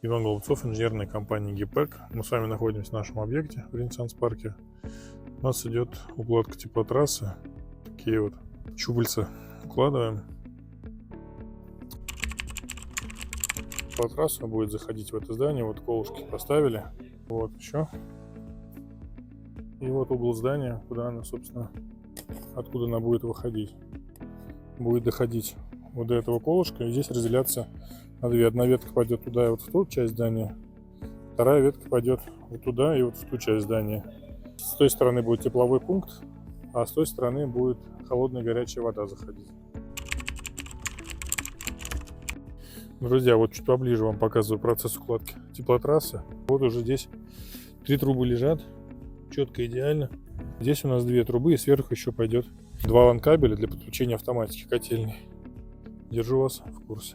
Иван Голубцов, инженерная компания ГИПЭК. Мы с вами находимся в нашем объекте в Ренессанс-парке. У нас идет укладка теплотрассы. Такие вот щупальца укладываем. Теплотрасса будет заходить в это здание. Вот колышки поставили. Вот еще. И вот угол здания, куда она, собственно, откуда она будет выходить. Будет доходить вот до этого колышка. И здесь разделяться на две. Одна ветка пойдет туда и вот в ту часть здания. Вторая ветка пойдет вот туда и вот в ту часть здания. С той стороны будет тепловой пункт, а с той стороны будет холодная горячая вода заходить. Друзья, вот чуть поближе вам показываю процесс укладки теплотрассы. Вот уже здесь 3 трубы лежат, четко, идеально. Здесь у нас 2 трубы, и сверху еще пойдет 2 лан-кабеля для подключения автоматики котельной. Держу вас в курсе.